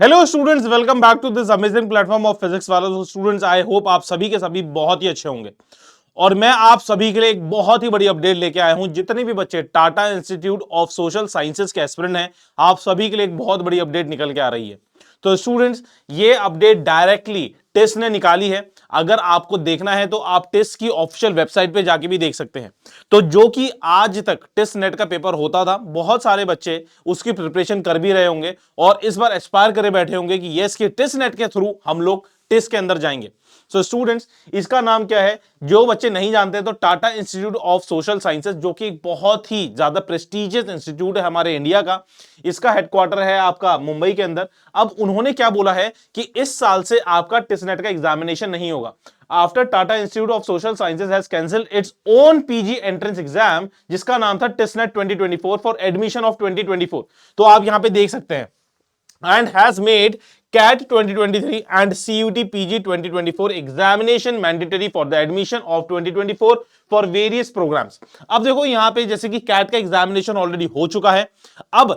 Hello students, welcome back to this amazing platform of physics Wallah. Students, I hope आप सभी के सभी बहुत ही अच्छे होंगे और मैं आप सभी के लिए एक बहुत ही बड़ी अपडेट लेके आया हूं। जितने भी बच्चे Tata Institute of Social sciences के एस्पिरेंट हैं, आप सभी के लिए एक बहुत बड़ी अपडेट निकल के आ रही है। तो स्टूडेंट्स, ये अपडेट डायरेक्टली टेस्ट ने निकाली है। अगर आपको देखना है तो आप टेस्ट की ऑफिशियल वेबसाइट पे जाके भी देख सकते हैं। तो जो कि आज तक टेस्ट नेट का पेपर होता था, बहुत सारे बच्चे उसकी प्रिपरेशन कर भी रहे होंगे और इस बार एस्पायर करे बैठे होंगे कि यस, कि टेस्ट नेट के थ्रू हम लोग टेस्ट के अंदर जाएंगे। सो स्टूडेंट्स, इसका नाम क्या है? जो बच्चे नहीं जानते तो Tata Institute of Social sciences, जो कि बहुत ही ज्यादा प्रेस्टिजियस इंस्टीट्यूट है हमारे इंडिया का। इसका हेडक्वार्टर है आपका मुंबई के अंदर। अब उन्होंने क्या बोला है कि इस साल से आपका टेस्ट नेट का एग्जामिनेशन नहीं होगा। After Tata Institute of Social Sciences has cancelled its own PG entrance exam, जिसका नाम था test net 2024 for admission of 2024। तो आप यहां पे देख सकते हैं, and has made CAT 2023 and CUT PG 2024 examination mandatory for the admission of 2024 for various programs। अब देखो यहां पे जैसे कि CAT का एग्जामिनेशन ऑलरेडी हो चुका है। अब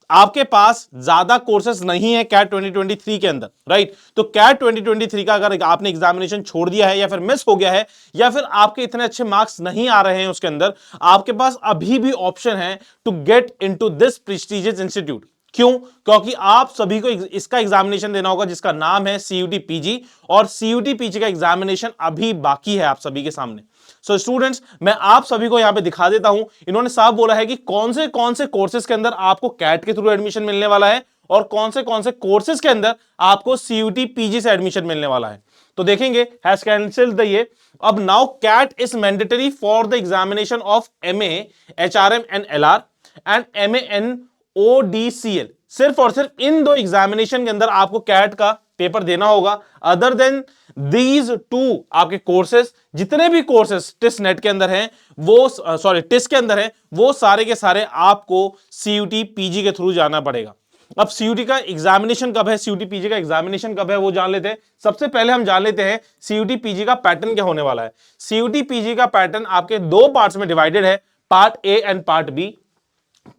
आपके पास ज्यादा कोर्सेस नहीं है CAT 2023 के अंदर, राइट? तो CAT 2023 का अगर आपने एग्जामिनेशन छोड़ दिया है या फिर मिस हो गया है या फिर आपके इतने अच्छे मार्क्स नहीं आ रहे हैं उसके अंदर, आपके पास अभी भी ऑप्शन है to get into this prestigious institute. क्यों? क्योंकि आप सभी को इसका एग्जामिनेशन देना होगा जिसका नाम है सीयूटी पीजी, और सीयूटी पीजी का एग्जामिनेशन अभी बाकी है आप सभी के सामने। सो स्टूडेंट्स, मैं आप सभी को यहां पे दिखा देता हूं। इन्होंने साफ बोला है कि कौन से कोर्सेज के अंदर आपको कैट के थ्रू एडमिशन मिलने वाला है और कौन से कोर्सेज के अंदर आपको सीयूटी पीजी से एडमिशन मिलने वाला है। तो देखेंगे, हैज कैंसिल्ड द ये। अब now CAT is mandatory for the examination of MA, HRM and LR and MA N ODCL. सिर्फ और सिर्फ इन दो एग्जामिनेशन के अंदर आपको कैट का पेपर देना होगा। अदर देन दीज टू आपके कोर्सेज, जितने भी कोर्सेज टेस्ट नेट के अंदर हैं वो टेस्ट के अंदर हैं, वो सारे के सारे आपको सीयूटी पीजी के थ्रू जाना पड़ेगा। अब सीयूटी का एग्जामिनेशन कब है, सीयूटी पीजी का एग्जामिनेशन कब है, वो जान लेते हैं। सबसे पहले हम जान लेते हैं सीयूटी पीजी का पैटर्न क्या होने वाला है। सीयूटी पीजी का पैटर्न आपके दो पार्ट्स में डिवाइडेड है, part A and part B.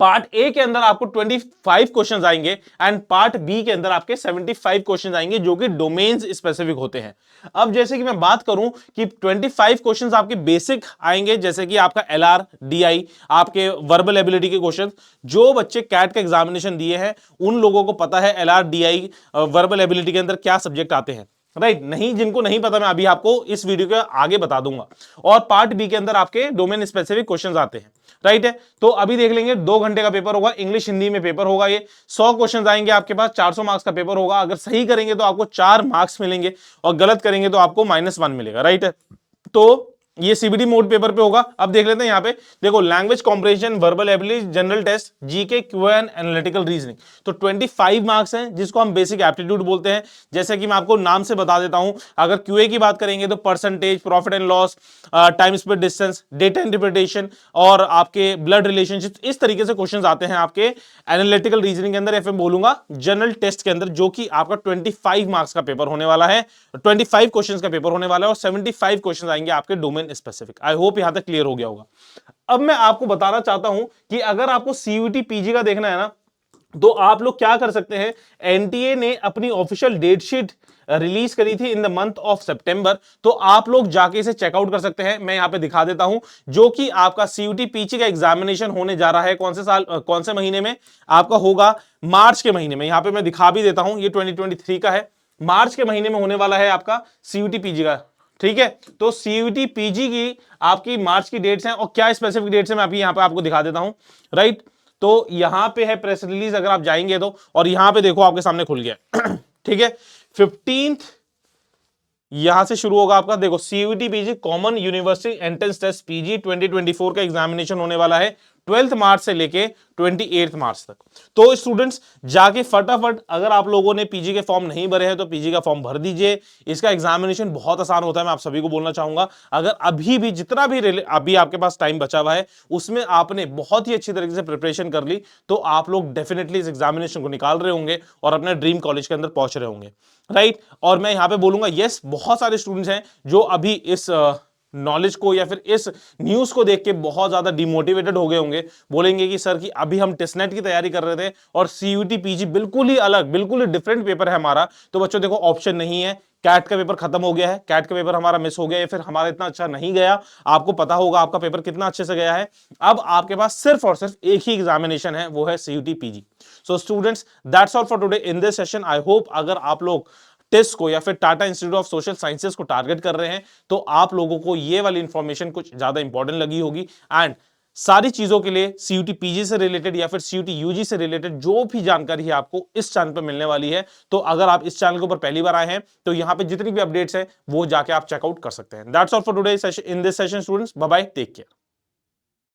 Part A के अंदर आपको 25 क्वेश्चंस आएंगे एंड पार्ट बी के अंदर आपके 75 क्वेश्चंस आएंगे, जो कि डोमेन्स स्पेसिफिक होते हैं। अब जैसे कि मैं बात करूं कि 25 क्वेश्चंस आपके बेसिक आएंगे, जैसे कि आपका एलआर डीआई, आपके वर्बल एबिलिटी के क्वेश्चंस। जो बच्चे कैट का एग्जामिनेशन दिए हैं उन लोगों को पता है एलआर डीआई वर्बल एबिलिटी के अंदर क्या सब्जेक्ट आते हैं, राइट? नहीं, जिनको नहीं पता मैं अभी आपको इस वीडियो के आगे बता दूंगा। और पार्ट बी के अंदर आपके डोमेन स्पेसिफिक क्वेश्चंस आते हैं, राइट है? तो अभी देख लेंगे, 2 घंटे का पेपर होगा, इंग्लिश हिंदी में पेपर होगा। ये 100 क्वेश्चंस आएंगे आपके पास, 400 मार्क्स का पेपर होगा। अगर सही करेंगे तो आपको 4 मार्क्स मिलेंगे और गलत करेंगे तो आपको -1 मिलेगा, राइट है? तो ये सीबीडी मोड पेपर पे होगा। अब देख लेते हैं यहां पे, देखो, language comprehension, verbal ability, general test, GK, Q and analytical reasoning. तो 25 मार्क्स हैं, जिसको हम बेसिक एप्टीट्यूड बोलते हैं। जैसे कि मैं आपको नाम से बता देता हूं, अगर क्यूए की बात करेंगे तो percentage, profit and loss, time speed distance, data interpretation और आपके ब्लड रिलेशनशिप, इस तरीके से क्वेश्चंस आते हैं आपके एनालिटिकल रीजनिंग के अंदर, या फिर बोलूंगा जनरल टेस्ट के अंदर, जो कि आपका 25 मार्क्स का पेपर होने वाला है, 25 क्वेश्चंस का पेपर होने वाला है और 75 क्वेश्चंस आएंगे आपके डोमेन स्पेसिफिक। आई होप यहां तक क्लियर हो गया होगा। अब मैं आपको बताना चाहता हूं कि अगर आपको सीयूटी पीजी का देखना है ना, तो आप लोग क्या कर सकते हैं। एनटीए ने अपनी ऑफिशियल डेट शीट रिलीज करी थी इन द मंथ ऑफ सितंबर, तो आप लोग जाके इसे चेकआउट कर सकते हैं। मैं यहां पे दिखा देता हूं, जो कि आपका सीयूटी पीजी का एग्जामिनेशन होने जा रहा है कौन से साल, कौन से महीने में आपका होगा, मार्च के महीने में। यहां पे मैं दिखा भी देता हूं, ये 2023 का है, मार्च के महीने में होने वाला है आपका सीयूटी पीजी का, ठीक है? तो सीयूटी पीजी की आपकी मार्च की डेट्स हैं और क्या स्पेसिफिक डेट्स हैं मैं अभी यहां पे आपको दिखा देता हूं, राइट? तो यहां पे है प्रेस रिलीज, अगर आप जाएंगे तो, और यहां पे देखो आपके सामने खुल गया ठीक है? 15 यहां से शुरू होगा आपका, देखो, CUET PG common university entrance test PG 2024 का एग्जामिनेशन होने वाला है 12 मार्च से लेके 28 मार्च तक। तो स्टूडेंट्स, जाके फटाफट, अगर आप लोगों ने पीजी के फॉर्म नहीं भरे हैं तो पीजी का फॉर्म भर दीजिए। इसका एग्जामिनेशन बहुत आसान होता है, मैं आप सभी को बोलना चाहूंगा। अगर अभी भी जितना भी अभी आपके पास टाइम बचा हुआ है उसमें आपने बहुत ही अच्छी तरीके से प्रिपरेशन कर ली, तो आप लोग डेफिनेटली इस एग्जामिनेशन को निकाल रहे होंगे और अपने ड्रीम कॉलेज के अंदर पहुंच रहे होंगे, राइट? और मैं यहां पे बोलूंगा, यस, बहुत सारे स्टूडेंट्स हैं जो अभी इस नॉलेज को या फिर इस न्यूज को देख के बहुत ज्यादा डिमोटिवेटेड हो गए होंगे, बोलेंगे कि सर कि अभी हम टेस्टनेट की तैयारी कर रहे थे और सीयूटी पीजी बिल्कुल ही अलग, बिल्कुल ही डिफरेंट पेपर है हमारा। तो बच्चों देखो, ऑप्शन नहीं है, कैट का पेपर खत्म हो गया है, कैट का पेपर हमारा मिस हो गया या फिर हमारा इतना अच्छा नहीं गया, आपको पता होगा आपका पेपर कितना अच्छे से गया है। अब आपके पास सिर्फ और सिर्फ एक ही एग्जामिनेशन है, वो है CUET PG. So students, that's all for today in this session. I hope अगर आप लोग टेस्ट को या फिर Tata Institute of Social Sciences को टारगेट कर रहे हैं तो आप लोगों को ये वाली इंफॉर्मेशन कुछ ज्यादा इंपॉर्टेंट लगी होगी। एंड सारी चीजों के लिए सीयूटी पीजी से रिलेटेड या फिर सीयूटी यूजी से रिलेटेड जो भी जानकारी है आपको इस चैनल पर मिलने वाली है। तो अगर आप इस चैनल के ऊपर पहली बार आए हैं तो यहां पे जितनी भी अपडेट्स हैं वो जाके आप चेकआउट कर सकते हैं। That's all for today in this session students, bye bye, take care.